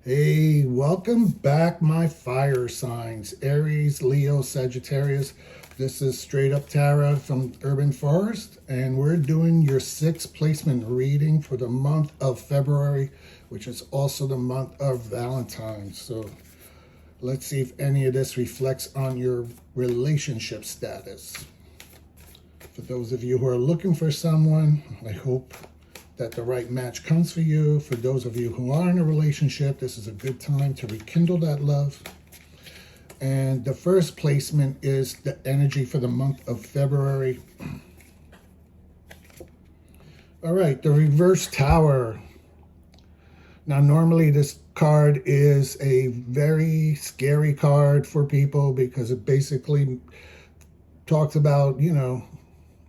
Hey, welcome back, my fire signs. Aries, Leo, Sagittarius. This is Straight Up Tara from Urban Forest, and we're doing your sixth placement reading for the month of February, which is also the month of Valentine's. So let's see if any of this reflects on your relationship status. For those of you who are looking for someone, I hope that the right match comes for you. For those of you who are in a relationship, this is a good time to rekindle that love. And the first placement is the energy for the month of February. All right, the reverse tower. Now, normally this card is a very scary card for people because it basically talks about,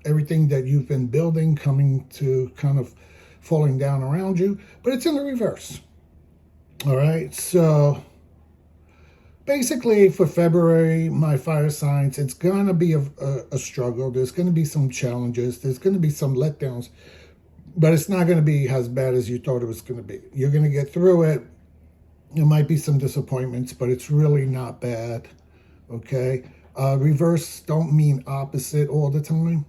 everything that you've been building coming to kind of falling down around you, but it's in the reverse. All right, so basically for February, my fire signs, it's going to be a struggle. There's going to be some challenges. There's going to be some letdowns, but it's not going to be as bad as you thought it was going to be. You're going to get through it. There might be some disappointments, but it's really not bad, okay? Reverse don't mean opposite all the time,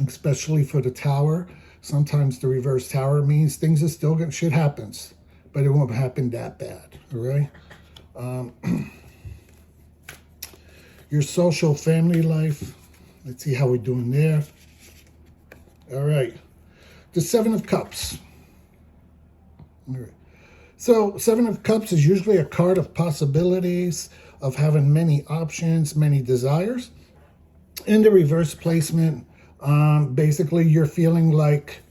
especially for the tower. Sometimes the reverse tower means things are still going, shit happens, but it won't happen that bad, all right? Your social family life, let's see how we're doing there. All right, the Seven of Cups. All right. So Seven of Cups is usually a card of possibilities, of having many options, many desires. In the reverse placement, basically you're feeling like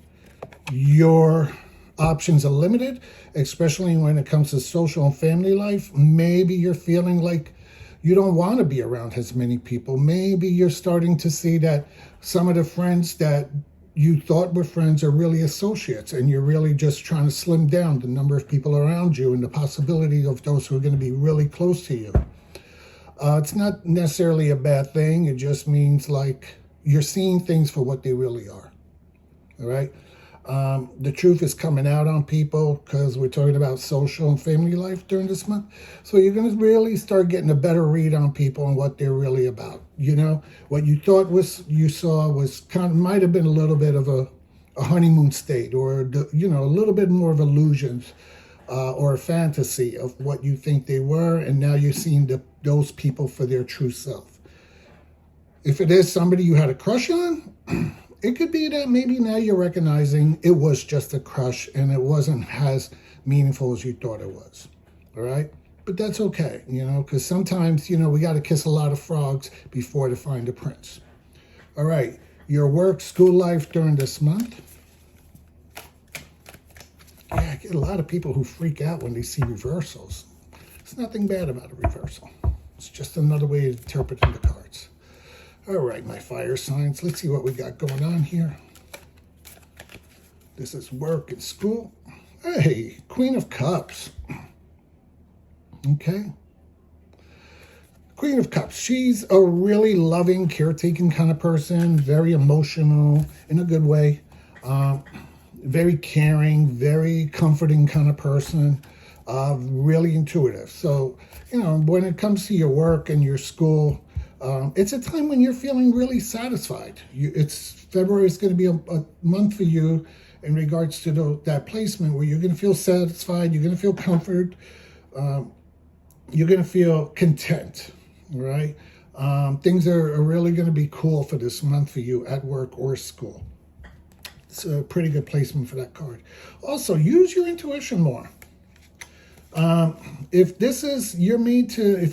your options are limited, especially when it comes to social and family life. Maybe you're feeling like you don't want to be around as many people. Maybe you're starting to see that some of the friends that you thought were friends are really associates, and you're really just trying to slim down the number of people around you and the possibility of those who are going to be really close to you. It's not necessarily a bad thing. It just means like you're seeing things for what they really are. All right. The truth is coming out on people because we're talking about social and family life during this month. So you're going to really start getting a better read on people and what they're really about. What you thought you saw was kind of might have been a little bit of a honeymoon state, or a little bit more of illusions or a fantasy of what you think they were, and now you're seeing those people for their true self. If it is somebody you had a crush on, it could be that maybe now you're recognizing it was just a crush and it wasn't as meaningful as you thought it was. All right? But that's okay, because sometimes, we got to kiss a lot of frogs before to find a prince. All right. Your work, school life during this month. Yeah, I get a lot of people who freak out when they see reversals. There's nothing bad about a reversal. It's just another way of interpreting the cards. All right, my fire signs. Let's see what we got going on here. This is work and school. Hey, Queen of Cups. Okay. Queen of Cups. She's a really loving, caretaking kind of person. Very emotional in a good way. Very caring, very comforting kind of person. Really intuitive. So, when it comes to your work and your school, it's a time when you're feeling really satisfied. February is going to be a month for you in regards to that placement where you're going to feel satisfied, you're going to feel comfort, you're going to feel content, right? Things are really going to be cool for this month for you at work or school. It's a pretty good placement for that card. Also, use your intuition more. If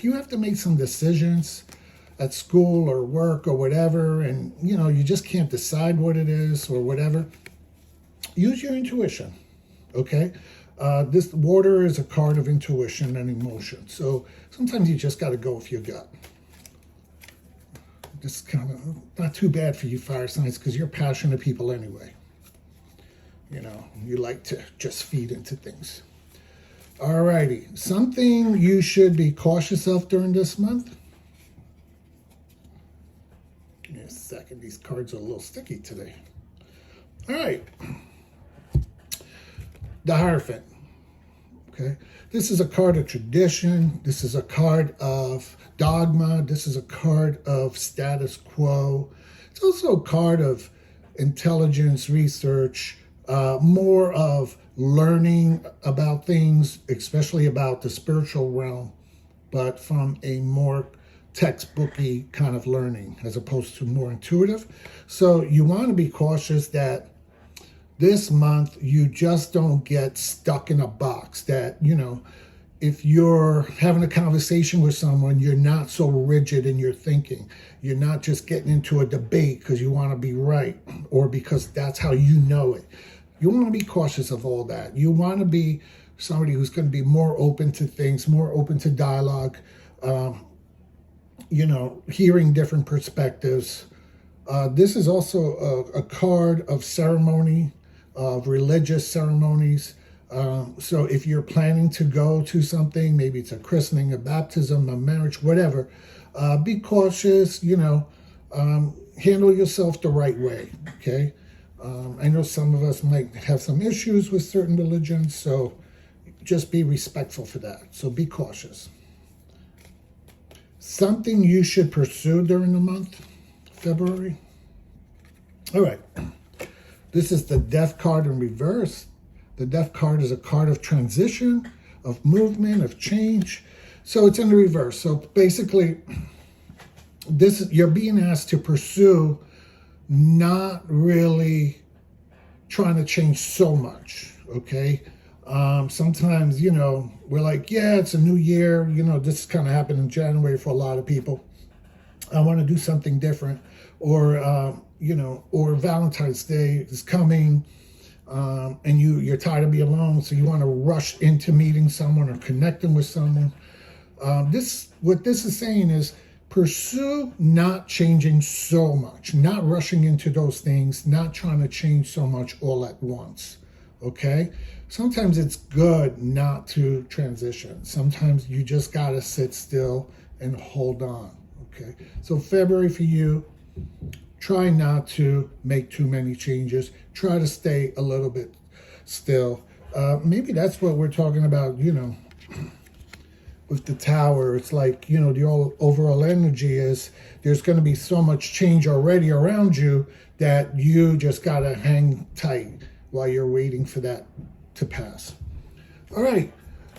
you have to make some decisions at school or work or whatever, and you just can't decide what it is or whatever, use your intuition. Okay. This water is a card of intuition and emotion. So sometimes you just got to go with your gut. Just kind of not too bad for you fire signs because you're passionate people anyway. You like to just feed into things. All righty. Something you should be cautious of during this month. Give me a second. These cards are a little sticky today. All right. The Hierophant. Okay, this is a card of tradition. This is a card of dogma. This is a card of status quo. It's also a card of intelligence, research, more of learning about things, especially about the spiritual realm, but from a more textbooky kind of learning as opposed to more intuitive. So you want to be cautious that this month you just don't get stuck in a box, that, you know, if you're having a conversation with someone, you're not so rigid in your thinking. You're not just getting into a debate because you want to be right or because that's how you know it. You want to be cautious of all that. You want to be somebody who's going to be more open to things, more open to dialogue, you know, hearing different perspectives. This is also a card of ceremony, of religious ceremonies. So if you're planning to go to something, maybe it's a christening, a baptism, a marriage, whatever, be cautious, you know, handle yourself the right way, okay? I know some of us might have some issues with certain religions, so just be respectful for that. So be cautious. Something you should pursue during the month, February. All right. This is the Death card in reverse. The Death card is a card of transition, of movement, of change. So it's in the reverse. So basically, you're being asked to pursue not really trying to change so much, okay? Sometimes, you know, we're like, yeah, it's a new year. You know, this kind of happened in January for a lot of people. I want to do something different. Or, you know, or Valentine's Day is coming, and you're tired of being alone, so you want to rush into meeting someone or connecting with someone. What this is saying is pursue not changing so much, not rushing into those things, not trying to change so much all at once, okay? Sometimes it's good not to transition. Sometimes you just got to sit still and hold on, okay? So February for you, try not to make too many changes. Try to stay a little bit still. Maybe that's what we're talking about, you know, with the tower. It's like, you know, the overall energy is there's going to be so much change already around you that you just got to hang tight while you're waiting for that to pass. All right.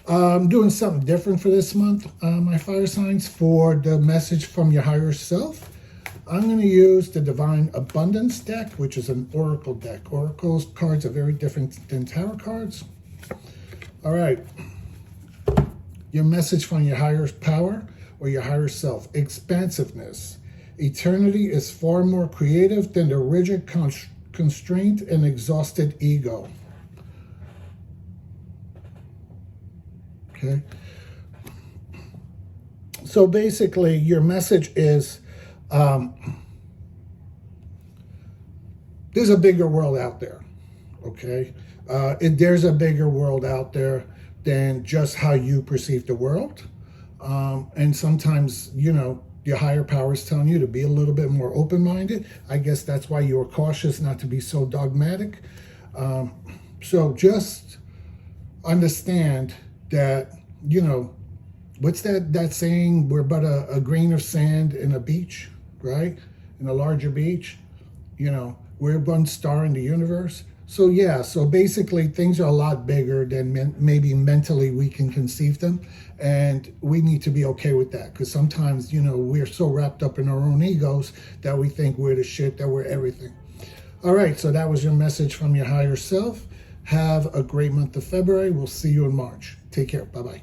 I'm doing something different for this month, my fire signs, for the message from your higher self. I'm going to use the Divine Abundance deck, which is an oracle deck. Oracles cards are very different than tarot cards. All right. Your message from your higher power or your higher self. Expansiveness. Eternity is far more creative than the rigid constraint and exhausted ego. Okay. So basically, your message is, there's a bigger world out there, okay? There's a bigger world out there than just how you perceive the world. And sometimes, you know, your higher power is telling you to be a little bit more open-minded. I guess that's why you were cautious not to be so dogmatic. So just understand that, you know, what's that saying? We're but a grain of sand in a beach, right? In a larger beach. You know, we're one star in the universe. So yeah, so basically things are a lot bigger than maybe mentally we can conceive them. And we need to be okay with that, because sometimes, you know, we're so wrapped up in our own egos that we think we're the shit, that we're everything. All right, so that was your message from your higher self. Have a great month of February. We'll see you in March. Take care. Bye-bye.